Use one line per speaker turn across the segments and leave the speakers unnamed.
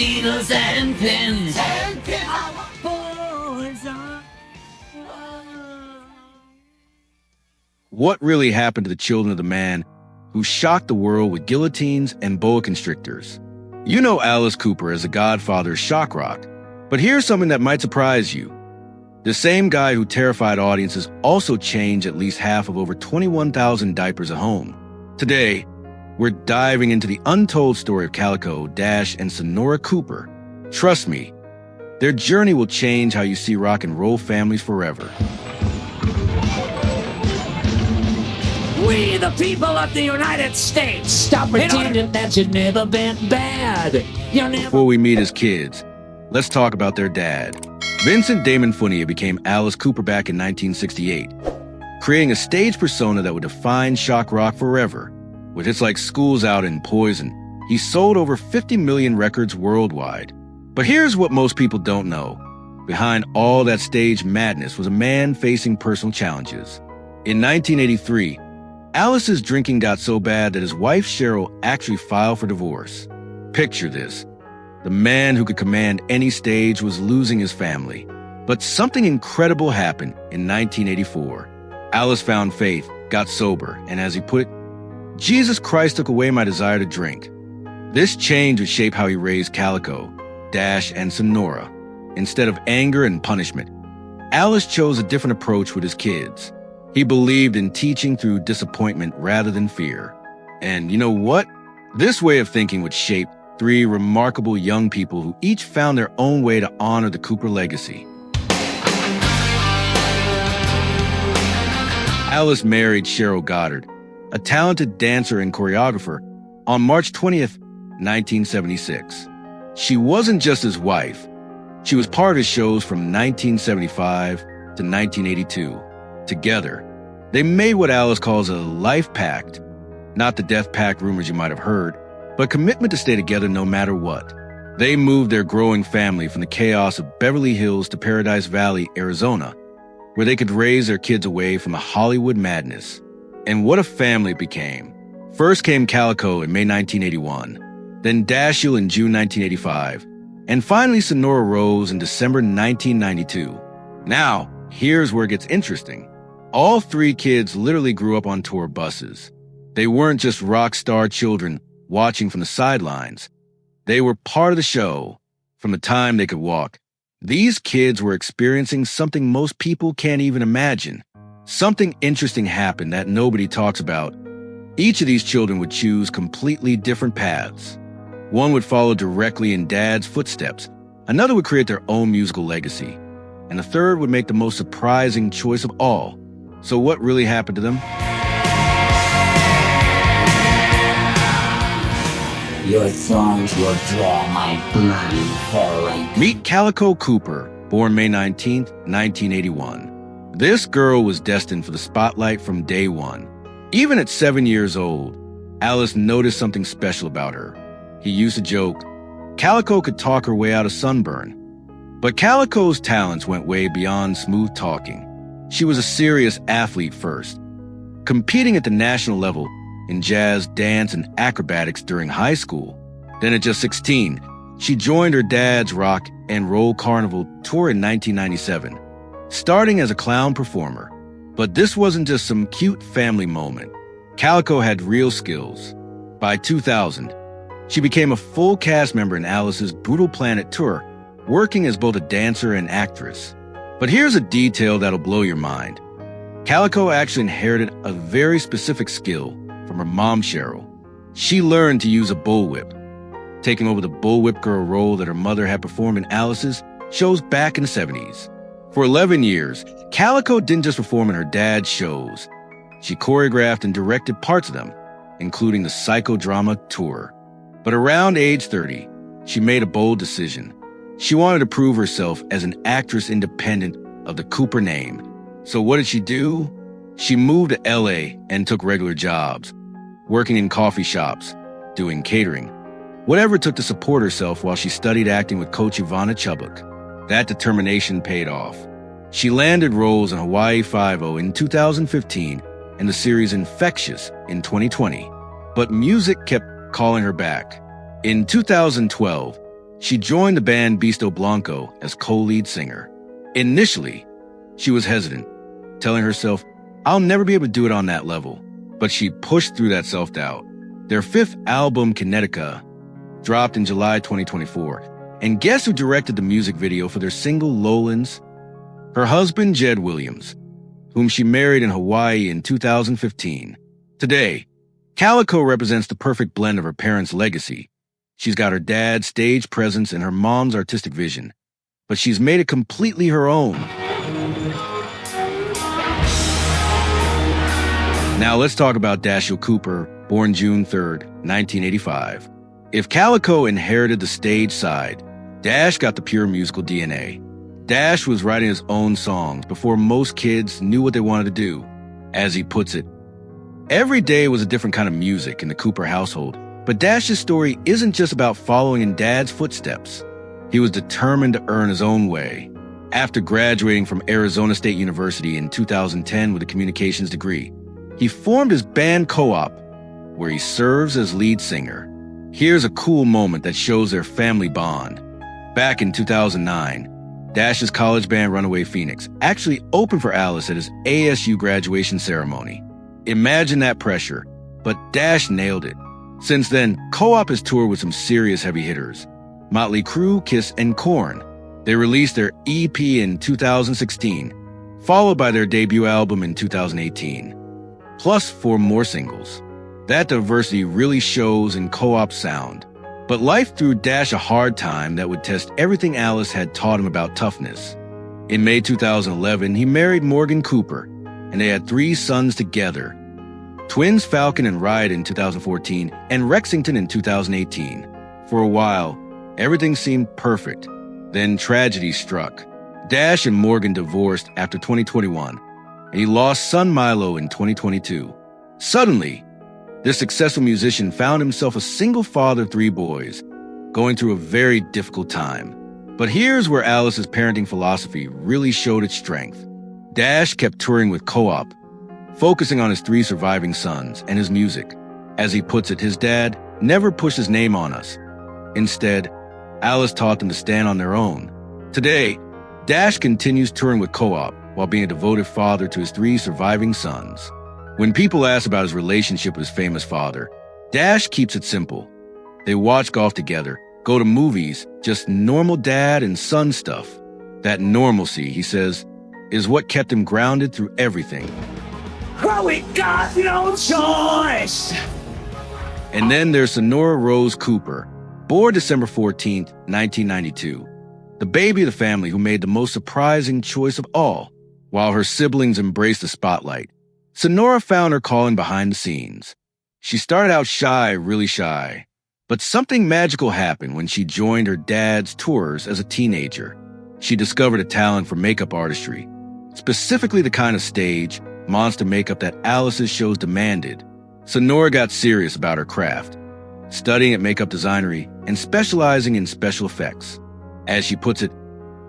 needles and pins.
What really happened to the children of the man who shocked the world with guillotines and boa constrictors? You know Alice Cooper as the Godfather of Shock Rock, but here's something that might surprise you. The same guy who terrified audiences also changed at least half of over 21,000 diapers at home. Today, we're diving into the untold story of Calico, Dash, and Sonora Cooper. Trust me, their journey will change how you see rock and roll families forever.
We, the people of the United States, stop pretending that you've never been bad.
Before we meet as kids, let's talk about their dad. Vincent Damon Funia became Alice Cooper back in 1968, creating a stage persona that would define shock rock forever. With hits like School's Out and Poison, he sold over 50 million records worldwide. But here's what most people don't know. Behind all that stage madness was a man facing personal challenges. In 1983, Alice's drinking got so bad that his wife Cheryl actually filed for divorce. Picture this. The man who could command any stage was losing his family. But something incredible happened in 1984. Alice found faith, got sober, and as he put it, Jesus Christ took away my desire to drink. This change would shape how he raised Calico, Dash, and Sonora. Instead of anger and punishment, Alice chose a different approach with his kids. He believed in teaching through disappointment rather than fear. And you know what? This way of thinking would shape three remarkable young people who each found their own way to honor the Cooper legacy. Alice married Cheryl Goddard, a talented dancer and choreographer, on March 20th, 1976. She wasn't just his wife. She was part of his shows from 1975 to 1982. Together, they made what Alice calls a life pact. Not the death pact rumors you might have heard, but commitment to stay together no matter what. They moved their growing family from the chaos of Beverly Hills to Paradise Valley, Arizona, where they could raise their kids away from the Hollywood madness. And what a family it became. First came Calico in May 1981, then Dashiell in June 1985, and finally Sonora Rose in December 1992. Now, here's where it gets interesting. All three kids literally grew up on tour buses. They weren't just rock star children watching from the sidelines. They were part of the show from the time they could walk. These kids were experiencing something most people can't even imagine. Something interesting happened that nobody talks about. Each of these children would choose completely different paths. One would follow directly in Dad's footsteps. Another would create their own musical legacy. And a third would make the most surprising choice of all. So what really happened to them?
Your thorns will draw my blood in full.
Meet Calico Cooper, born May 19th, 1981. This girl was destined for the spotlight from day one. Even at 7 years old, Alice noticed something special about her. He used to joke, Calico could talk her way out of sunburn. But Calico's talents went way beyond smooth talking. She was a serious athlete first, competing at the national level in jazz, dance, and acrobatics during high school. Then at just 16, she joined her dad's rock and roll carnival tour in 1997, starting as a clown performer. But this wasn't just some cute family moment. Calico had real skills. By 2000, she became a full cast member in Alice's Brutal Planet tour, working as both a dancer and actress. But here's a detail that'll blow your mind. Calico actually inherited a very specific skill from her mom, Cheryl. She learned to use a bullwhip, taking over the bullwhip girl role that her mother had performed in Alice's shows back in the 70s. For 11 years, Calico didn't just perform in her dad's shows. She choreographed and directed parts of them, including the psychodrama tour. But around age 30, she made a bold decision. She wanted to prove herself as an actress independent of the Cooper name. So what did she do? She moved to LA and took regular jobs, working in coffee shops, doing catering, whatever it took to support herself while she studied acting with coach Ivana Chubbuck. That determination paid off. She landed roles in Hawaii Five-0 in 2015 and the series Infectious in 2020. But music kept calling her back. In 2012, She joined the band Bisto Blanco as co-lead singer. Initially, she was hesitant, telling herself, "I'll never be able to do it on that level." But she pushed through that self-doubt. Their fifth album, Kinetica, dropped in July 2024. And guess who directed the music video for their single Lowlands? Her husband, Jed Williams, whom she married in Hawaii in 2015. Today, Calico represents the perfect blend of her parents' legacy. She's got her dad's stage presence and her mom's artistic vision, but she's made it completely her own. Now let's talk about Dashiell Cooper, born June 3rd, 1985. If Calico inherited the stage side, Dash got the pure musical DNA. Dash was writing his own songs before most kids knew what they wanted to do. As he puts it, every day was a different kind of music in the Cooper household, but Dash's story isn't just about following in Dad's footsteps. He was determined to earn his own way. After graduating from Arizona State University in 2010 with a communications degree, he formed his band Co-op, where he serves as lead singer. Here's a cool moment that shows their family bond. Back in 2009, Dash's college band Runaway Phoenix actually opened for Alice at his ASU graduation ceremony. Imagine that pressure, but Dash nailed it. Since then, Co-op has toured with some serious heavy hitters: Motley Crue, Kiss, and Korn. They released their EP in 2016, followed by their debut album in 2018, plus 4 more singles. That diversity really shows in Co-op's sound. But life threw Dash a hard time that would test everything Alice had taught him about toughness. In May 2011, he married Morgan Cooper, and they had 3 sons together: twins Falcon and Riot in 2014, and Rexington in 2018. For a while, everything seemed perfect. Then tragedy struck. Dash and Morgan divorced after 2021, and he lost son Milo in 2022. Suddenly, this successful musician found himself a single father of 3 boys, going through a very difficult time. But here's where Alice's parenting philosophy really showed its strength. Dash kept touring with Co-op, focusing on his 3 surviving sons and his music. As he puts it, his dad never pushed his name on us. Instead, Alice taught them to stand on their own. Today, Dash continues touring with Co-op while being a devoted father to his 3 surviving sons. When people ask about his relationship with his famous father, Dash keeps it simple. They watch golf together, go to movies, just normal dad and son stuff. That normalcy, he says, is what kept him grounded through everything.
Well, we got no choice!
And then there's Sonora Rose Cooper, born December 14th, 1992. The baby of the family who made the most surprising choice of all. While her siblings embraced the spotlight, Sonora found her calling behind the scenes. She started out shy, really shy, but something magical happened when she joined her dad's tours as a teenager. She discovered a talent for makeup artistry, specifically the kind of stage, monster makeup that Alice's shows demanded. Sonora got serious about her craft, studying at makeup designery and specializing in special effects. As she puts it,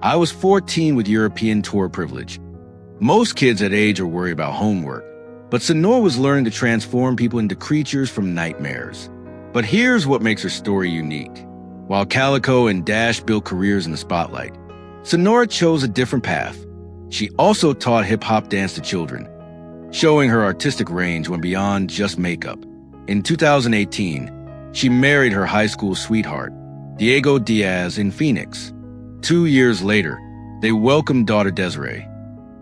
"I was 14 with European tour privilege. Most kids that age are worried about homework, but Sonora was learning to transform people into creatures from nightmares." But here's what makes her story unique. While Calico and Dash built careers in the spotlight, Sonora chose a different path. She also taught hip-hop dance to children. Showing her artistic range went beyond just makeup. In 2018, she married her high school sweetheart, Diego Diaz, in Phoenix. 2 years later, they welcomed daughter Desiree,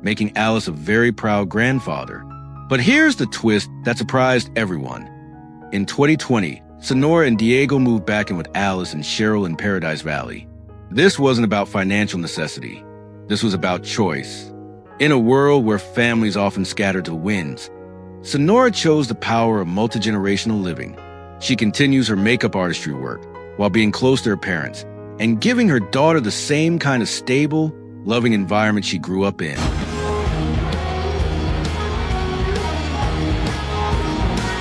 making Alice a very proud grandfather. But here's the twist that surprised everyone. In 2020, Sonora and Diego moved back in with Alice and Cheryl in Paradise Valley. This wasn't about financial necessity. This was about choice. In a world where families often scatter to the winds, Sonora chose the power of multi-generational living. She continues her makeup artistry work while being close to her parents and giving her daughter the same kind of stable, loving environment she grew up in.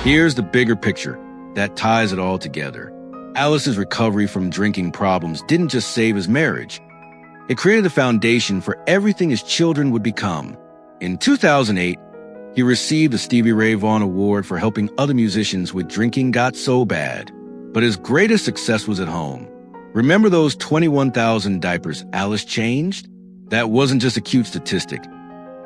Here's the bigger picture that ties it all together. Alice's recovery from drinking problems didn't just save his marriage. It created the foundation for everything his children would become. In 2008, he received the Stevie Ray Vaughan Award for helping other musicians with Drinking Got So Bad. But his greatest success was at home. Remember those 21,000 diapers Alice changed? That wasn't just a cute statistic.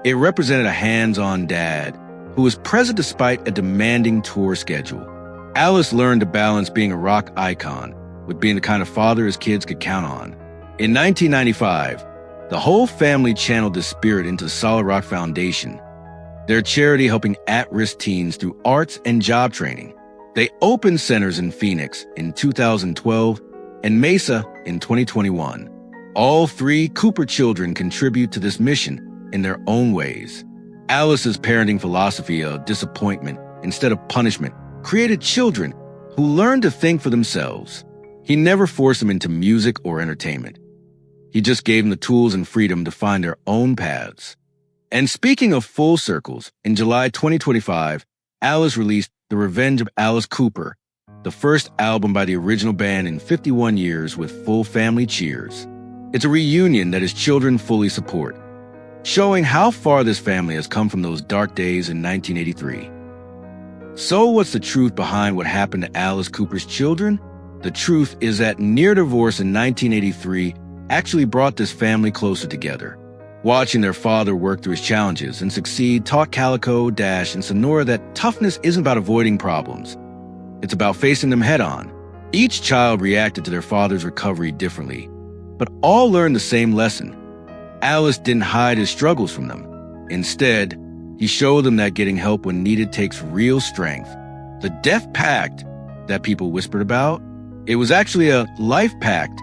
It represented a hands-on dad who was present despite a demanding tour schedule. Alice learned to balance being a rock icon with being the kind of father his kids could count on. In 1995, the whole family channeled this spirit into the Solid Rock Foundation, their charity helping at-risk teens through arts and job training. They opened centers in Phoenix in 2012 and Mesa in 2021. All three Cooper children contribute to this mission in their own ways. Alice's parenting philosophy of disappointment instead of punishment created children who learned to think for themselves. He never forced them into music or entertainment. He just gave them the tools and freedom to find their own paths. And speaking of full circles, in July 2025, Alice released The Revenge of Alice Cooper, the first album by the original band in 51 years with full family cheers. It's a reunion that his children fully support, showing how far this family has come from those dark days in 1983. So what's the truth behind what happened to Alice Cooper's children? The truth is that near divorce in 1983 actually brought this family closer together. Watching their father work through his challenges and succeed taught Calico, Dash, and Sonora that toughness isn't about avoiding problems. It's about facing them head-on. Each child reacted to their father's recovery differently, but all learned the same lesson. Alice didn't hide his struggles from them. Instead, he showed them that getting help when needed takes real strength. The death pact that people whispered about, it was actually a life pact.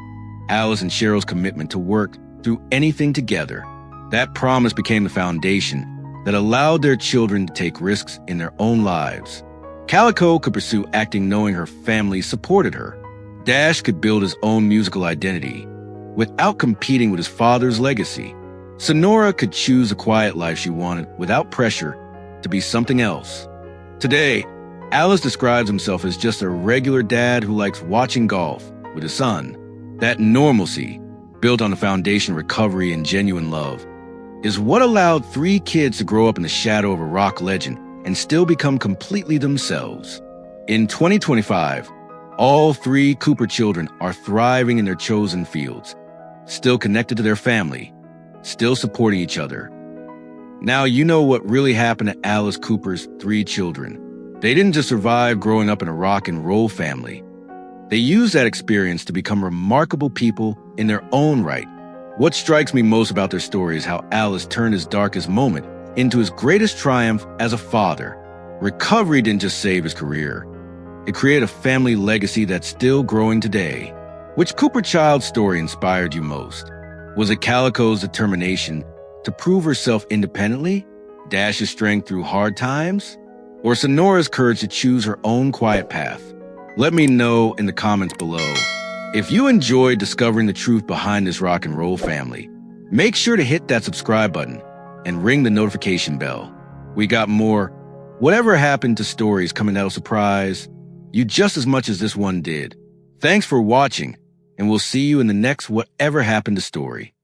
Alice and Cheryl's commitment to work through anything together. That promise became the foundation that allowed their children to take risks in their own lives. Calico could pursue acting knowing her family supported her. Dash could build his own musical identity without competing with his father's legacy. Sonora could choose the quiet life she wanted without pressure to be something else. Today, Alice describes himself as just a regular dad who likes watching golf with his son. That normalcy, built on the foundation of recovery and genuine love, is what allowed three kids to grow up in the shadow of a rock legend and still become completely themselves. In 2025, all three Cooper children are thriving in their chosen fields, still connected to their family, still supporting each other. Now you know what really happened to Alice Cooper's three children. They didn't just survive growing up in a rock and roll family. They used that experience to become remarkable people in their own right. What strikes me most about their story is how Alice turned his darkest moment into his greatest triumph as a father. Recovery didn't just save his career. It created a family legacy that's still growing today. Which Cooper child story inspired you most? Was it Calico's determination to prove herself independently, Dash's strength through hard times, or Sonora's courage to choose her own quiet path? Let me know in the comments below. If you enjoyed discovering the truth behind this rock and roll family, make sure to hit that subscribe button and ring the notification bell. We got more Whatever Happened to stories coming that'll surprise you just as much as this one did. Thanks for watching, and we'll see you in the next Whatever Happened to story.